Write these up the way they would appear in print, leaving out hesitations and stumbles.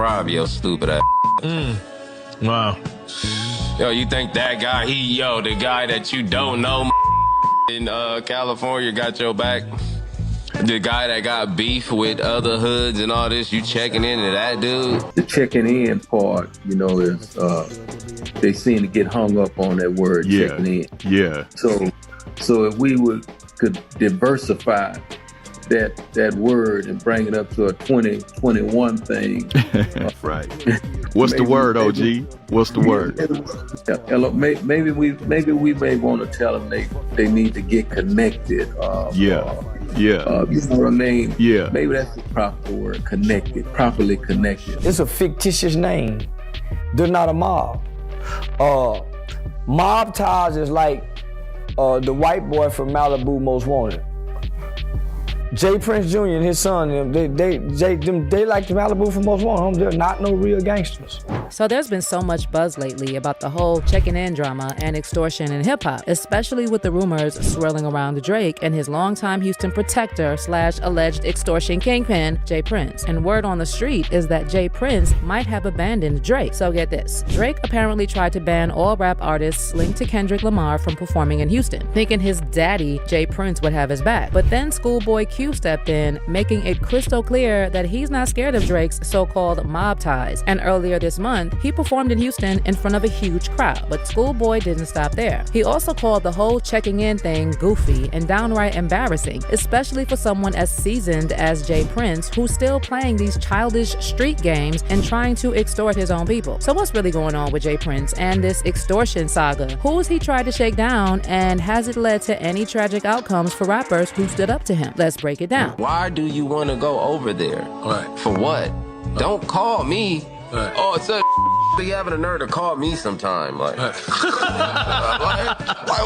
rob your stupid ass. Wow. Yo, you think that guy, the guy that you don't know in California got your back? The guy that got beef with other hoods and all this, you checking into that dude? The checking in part, is they seem to get hung up on that word checking in. Yeah. So if we could diversify that word and bring it up to a 2021 thing. Right. What's the word, OG? What's the word? Maybe we may want to tell them they need to get connected. Yeah. You know what I mean? Yeah. Maybe that's the proper word, connected, properly connected. It's a fictitious name. They're not a mob. Mob ties is like the white boy from Malibu Most Wanted. Jay Prince Jr. and his son, they like the Malibu from Most Wanted. They're not no real gangsters. So there's been so much buzz lately about the whole checking in drama and extortion in hip hop, especially with the rumors swirling around Drake and his longtime Houston protector / alleged extortion kingpin, Jay Prince. And word on the street is that Jay Prince might have abandoned Drake. So get this, Drake apparently tried to ban all rap artists linked to Kendrick Lamar from performing in Houston, thinking his daddy, Jay Prince, would have his back. But then Schoolboy Q stepped in, making it crystal clear that he's not scared of Drake's so-called mob ties. And earlier this month, he performed in Houston in front of a huge crowd. But Schoolboy didn't stop there. He also called the whole checking in thing goofy and downright embarrassing, especially for someone as seasoned as Jay Prince, who's still playing these childish street games and trying to extort his own people. So what's really going on with Jay Prince and this extortion saga? Who's he tried to shake down, and has it led to any tragic outcomes for rappers who stood up to him? Let's break it down. Why do you want to go over there? Right. For what? Don't call me. Right. Oh, it's be having a nerve to call me sometime. Like,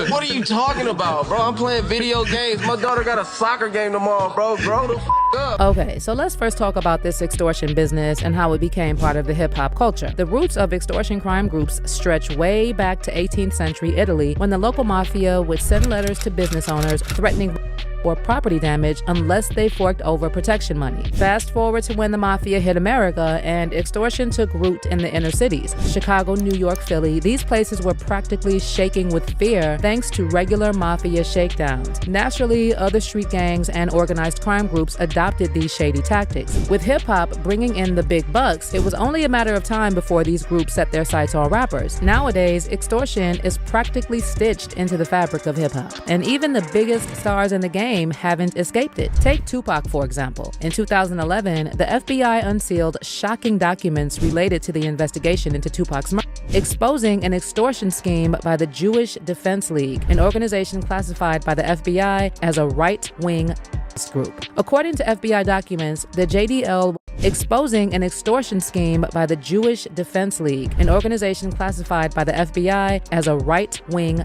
what are you talking about, bro? I'm playing video games. My daughter got a soccer game tomorrow, bro. Grow the up. Okay, so let's first talk about this extortion business and how it became part of the hip-hop culture. The roots of extortion crime groups stretch way back to 18th century Italy, when the local mafia would send letters to business owners threatening or property damage unless they forked over protection money. Fast forward to when the mafia hit America and extortion took root in the inner cities. Chicago, New York, Philly, these places were practically shaking with fear thanks to regular mafia shakedowns. Naturally, other street gangs and organized crime groups adopted these shady tactics. With hip-hop bringing in the big bucks, it was only a matter of time before these groups set their sights on rappers. Nowadays, extortion is practically stitched into the fabric of hip-hop, and even the biggest stars in the game haven't escaped it. Take Tupac, for example. In 2011, the FBI unsealed shocking documents related to the investigation into Tupac's murder, exposing an extortion scheme by the Jewish Defense League, an organization classified by the FBI as a right-wing group. According to FBI documents, the JDL exposing an extortion scheme by the Jewish Defense League, an organization classified by the FBI as a right-wing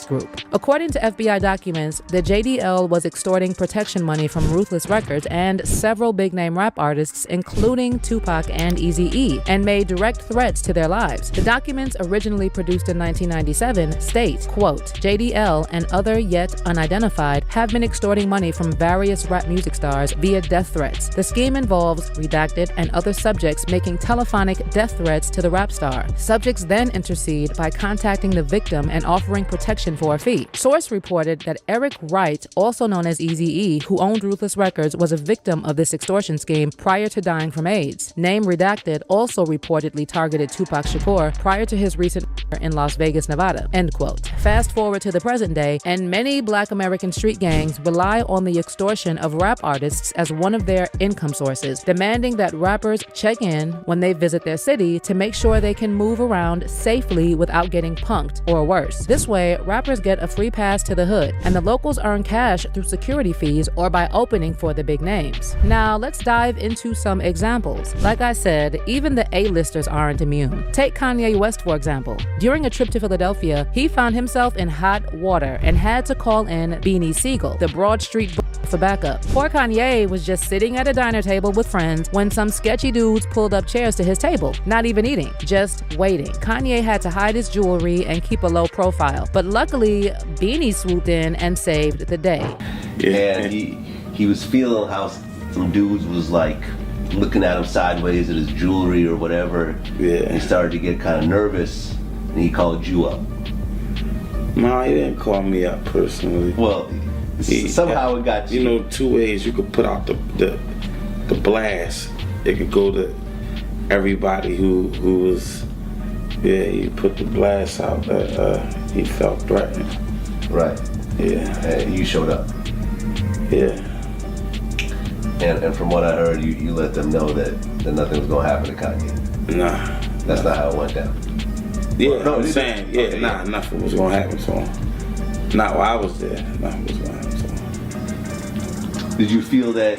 group. According to FBI documents, the JDL was extorting protection money from Ruthless Records and several big-name rap artists, including Tupac and Eazy-E, and made direct threats to their lives. The documents, originally produced in 1997, state, quote, JDL and other yet unidentified have been extorting money from various rap music stars via death threats. The scheme involves redacted and other subjects making telephonic death threats to the rap star. Subjects then intercede by contacting the victim and offering protection for a fee. Source reported that Eric Wright, also known as Eazy-E, who owned Ruthless Records, was a victim of this extortion scheme prior to dying from AIDS. Name redacted also reportedly targeted Tupac Shakur prior to his recent murder in Las Vegas, Nevada. End quote. Fast forward to the present day, and many Black American street gangs rely on the extortion of rap artists as one of their income sources, demanding that rappers check in when they visit their city to make sure they can move around safely without getting punked or worse. This way, rappers get a free pass to the hood, and the locals earn cash through security fees or by opening for the big names. Now, let's dive into some examples. Like I said, even the A-listers aren't immune. Take Kanye West, for example. During a trip to Philadelphia, he found himself in hot water and had to call in Beanie Siegel, the Broad Street for backup. Poor Kanye was just sitting at a diner table with friends when some sketchy dudes pulled up chairs to his table, not even eating, just waiting. Kanye had to hide his jewelry and keep a low profile, but luckily, Beanie swooped in and saved the day. Yeah, he was feeling how some dudes was like looking at him sideways at his jewelry or whatever. Yeah. And he started to get kind of nervous, and he called you up. No, he didn't call me up personally. Well, somehow it got you. You know, 2 ways you could put out the blast. It could go to everybody who was, he put the blast out that he felt threatened. Right. Yeah. And you showed up. Yeah. And from what I heard, you let them know that nothing was gonna happen to Kanye. Nah. That's not how it went down. Yeah, no, I'm saying, okay, nothing was gonna happen to him. Not while I was there, nothing was gonna happen to him. Did you feel that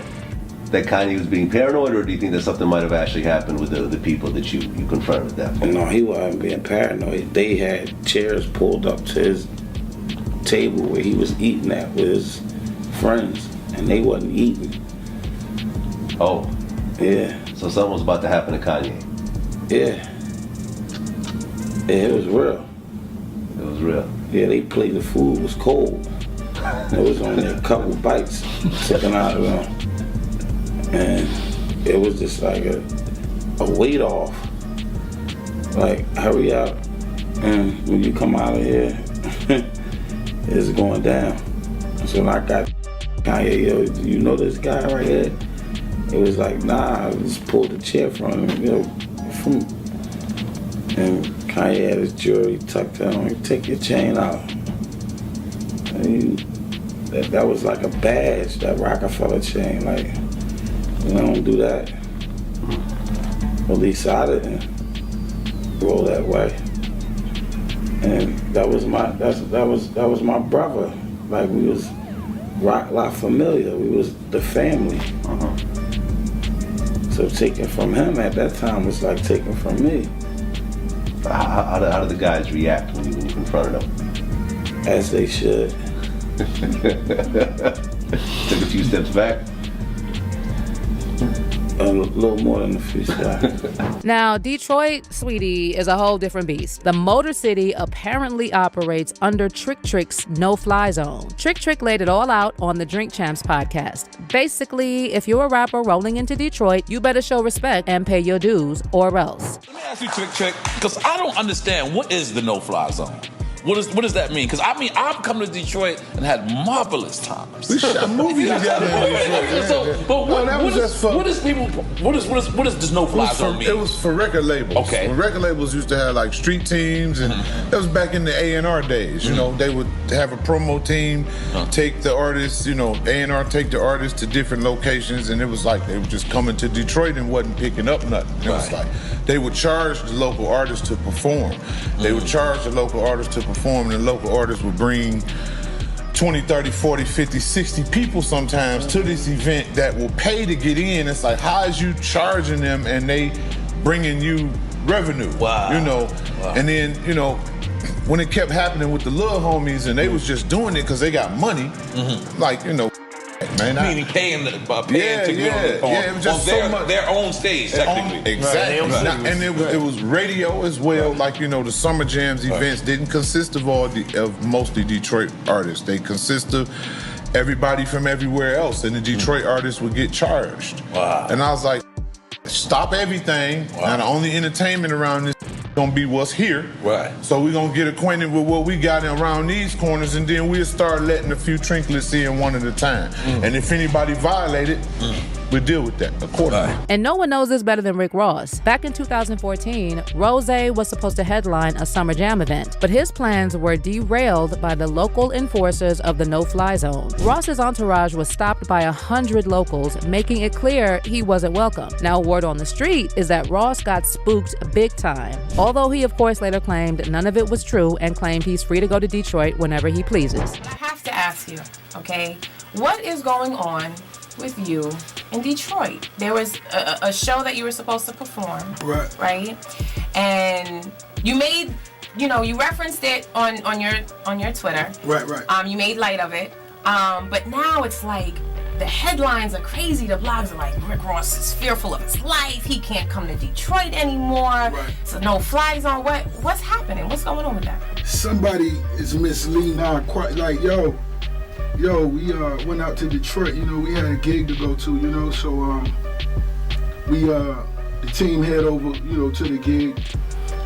Kanye was being paranoid, or do you think that something might have actually happened with the people that you confronted at that point? No, he wasn't being paranoid. They had chairs pulled up to his table where he was eating at with his friends, and they wasn't eating. Oh. Yeah. So something was about to happen to Kanye. Yeah. Yeah, it was real. It was real. Yeah, they played the food was cold. There was only a couple bites taken out of them. And it was just like a weight off. Like, hurry up. And when you come out of here, it's going down. So when I got Kanye, yo, you know this guy right here? It was like, nah, I just pulled the chair from him, and Kanye had his jewelry tucked in. Take your chain out. And that was like a badge, that Rockefeller chain. Like, you don't do that. At least I didn't roll that way. And that was my brother. Like, we was La Familia. We was the family. So taking from him at that time was like taking from me. How did the guys react when you confronted them? As they should. Took a few steps back? A little more than a few steps. Now, Detroit, sweetie, is a whole different beast. The Motor City apparently operates under Trick Trick's no-fly zone. Trick Trick laid it all out on the Drink Champs podcast. Basically, if you're a rapper rolling into Detroit, you better show respect and pay your dues, or else. Let me ask you, Trick Trick, because I don't understand, what is the no-fly zone? What does that mean? Because I mean, I've come to Detroit and had marvelous times. We shot movies together in Detroit. So, but what is this no-fly zone mean? It was for record labels. Okay. When record labels used to have like street teams, and that was back in the A&R days. You know, they would have a promo team, take the artists. You know, A&R take the artists to different locations, and it was like they were just coming to Detroit and wasn't picking up nothing. It was like they would charge the local artists to perform. They would charge the local artists to perform, and the local artists would bring 20, 30, 40, 50, 60 people sometimes to this event that will pay to get in. It's like, how is you charging them and they bringing you revenue? Wow. You know, and then, you know, when it kept happening with the little homies and they was just doing it because they got money, like, you know, man. Meaning paying to be on it was just so much. Their own stage, technically. Exactly. And it was radio as well. Like, you know, the Summer Jams events didn't consist of mostly Detroit artists. They consist of everybody from everywhere else, and the Detroit artists would get charged. Wow. And I was like, stop everything. Now the only entertainment around this gonna be what's here. Right. So we're gonna get acquainted with what we got around these corners, and then we'll start letting a few trinklets in one at a time. And if anybody violated, we'll deal with that accordingly. And no one knows this better than Rick Ross. Back in 2014, Rose was supposed to headline a Summer Jam event, but his plans were derailed by the local enforcers of the no-fly zone. Ross's entourage was stopped by 100 locals, making it clear he wasn't welcome. Now, word on the street is that Ross got spooked big time, although he, of course, later claimed none of it was true and claimed he's free to go to Detroit whenever he pleases. I have to ask you, okay, what is going on with you in Detroit? There was a show that you were supposed to perform, right? And you made, you know, you referenced it on your Twitter. Right. You made light of it. But now it's like the headlines are crazy. The blogs are like, Rick Ross is fearful of his life. He can't come to Detroit anymore. Right. So no fly zone. What's happening? What's going on with that? Somebody is misleading our like, yo, we went out to Detroit, you know, we had a gig to go to, you know, so the team head over, to the gig.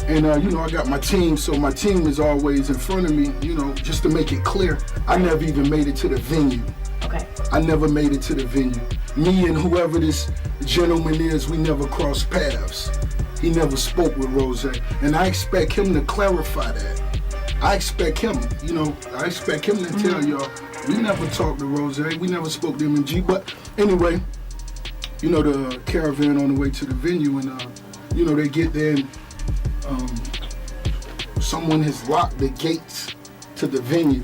And, I got my team, so my team is always in front of me, just to make it clear. I never even made it to the venue. Okay. I never made it to the venue. Me and whoever this gentleman is, we never crossed paths. He never spoke with Rose. And I expect him to clarify that. I expect him, to tell y'all, we never talked to Rose, we never spoke to M&G. But anyway, the caravan on the way to the venue, and, they get there and someone has locked the gates to the venue.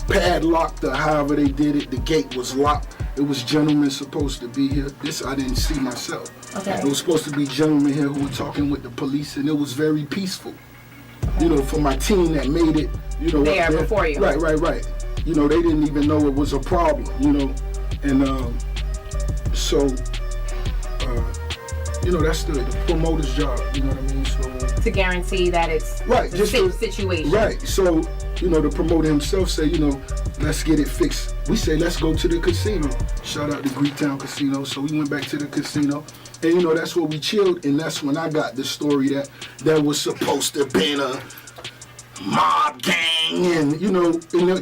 Padlocked or however they did it, the gate was locked. It was gentlemen supposed to be here. This I didn't see myself. Okay. It was supposed to be gentlemen here who were talking with the police, and it was very peaceful. For my team that made it, there before you. Right. They didn't even know it was a problem, and so, that's the promoter's job, you know what I mean? So to guarantee that it's right, a safe situation. Right, so, the promoter himself say, let's get it fixed. We say, let's go to the casino. Shout out to Greektown Casino. So we went back to the casino, and that's where we chilled, and that's when I got the story that was supposed to be a mob gang, and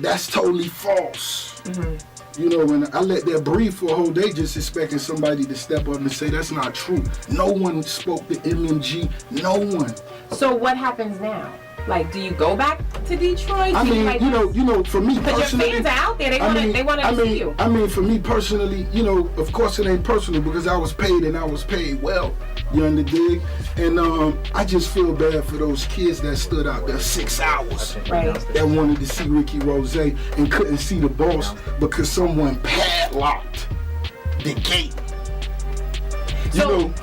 that's totally false. Mm-hmm. And I let that breathe for a whole day, just expecting somebody to step up and say that's not true. No one spoke to MMG, no one. So what happens now? Like, do you go back to Detroit? I mean, for me personally, because your fans are out there, they want to see you. I mean, for me personally, of course it ain't personal because I was paid and I was paid well. You under dig? And I just feel bad for those kids that stood out there 6 hours, right, that wanted to see Ricky Rose and couldn't see the boss because someone padlocked the gate.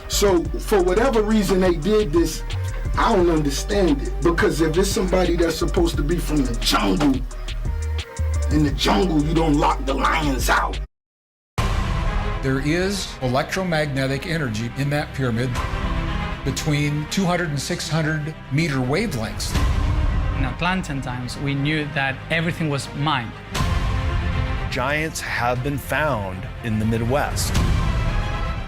So for whatever reason they did this, I don't understand it, because if it's somebody that's supposed to be from the jungle, in the jungle you don't lock the lions out. There is electromagnetic energy in that pyramid between 200 and 600 meter wavelengths. In Atlantean times, we knew that everything was mined. Giants have been found in the Midwest.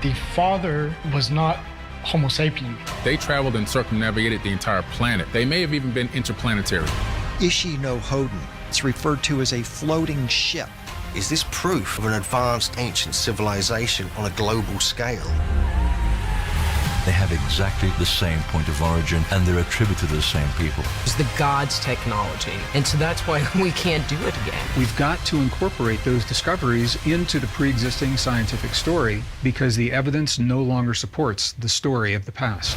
The father was not Homo sapien. They traveled and circumnavigated the entire planet. They may have even been interplanetary. Ishi-no-Hoden. It's referred to as a floating ship. Is this proof of an advanced ancient civilization on a global scale? They have exactly the same point of origin, and they're attributed to the same people. It's the gods' technology, and so that's why we can't do it again. We've got to incorporate those discoveries into the pre-existing scientific story because the evidence no longer supports the story of the past.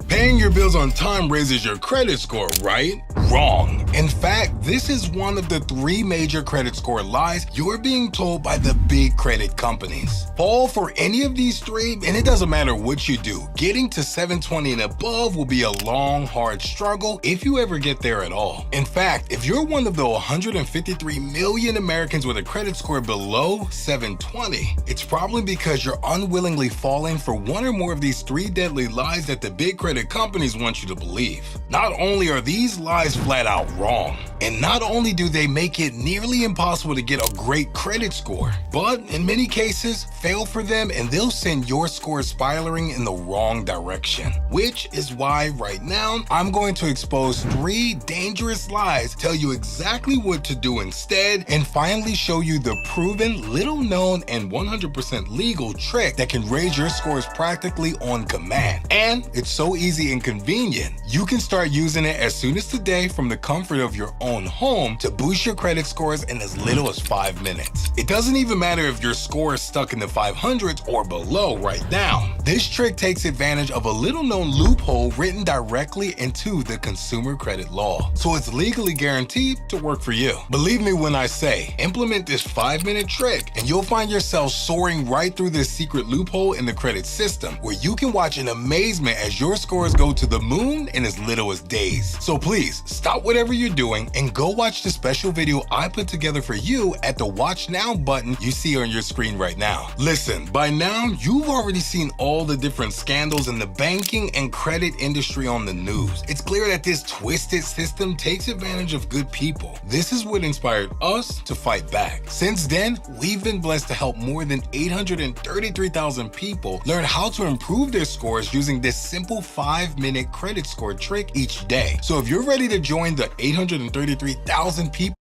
Paying your bills on time raises your credit score, right? Wrong. In fact, this is one of the 3 major credit score lies you're being told by the big credit companies. Fall for any of these 3, and it doesn't matter what you do. Getting to 720 and above will be a long, hard struggle if you ever get there at all. In fact, if you're one of the 153 million Americans with a credit score below 720, it's probably because you're unwillingly falling for one or more of these 3 deadly lies that the big credit companies want you to believe. Not only are these lies flat out wrong, and not only do they make it nearly impossible to get a great credit score, but in many cases, fail for them and they'll send your score spiraling in the wrong direction. Which is why right now, I'm going to expose 3 dangerous lies, tell you exactly what to do instead, and finally show you the proven, little known, and 100% legal trick that can raise your scores practically on command. And it's so easy and convenient, you can start using it as soon as today from the comfort of your own home to boost your credit scores in as little as 5 minutes. It doesn't even matter if your score is stuck in the 500s or below right now. This trick takes advantage of a little-known loophole written directly into the consumer credit law, so it's legally guaranteed to work for you. Believe me when I say, implement this 5-minute trick and you'll find yourself soaring right through this secret loophole in the credit system, where you can watch in amazement as your scores go to the moon in as little as days. So please, stop whatever you're doing and go watch the special video I put together for you at the Watch Now button you see on your screen right now. Listen, by now, you've already seen all the different scandals in the banking and credit industry on the news. It's clear that this twisted system takes advantage of good people. This is what inspired us to fight back. Since then, we've been blessed to help more than 833,000 people learn how to improve their scores using this simple 5-minute credit score trick each day. So if you're ready to join the 833,000 people,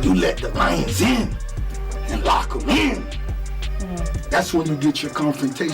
you let the lions in and lock them in. That's when you get your confrontation.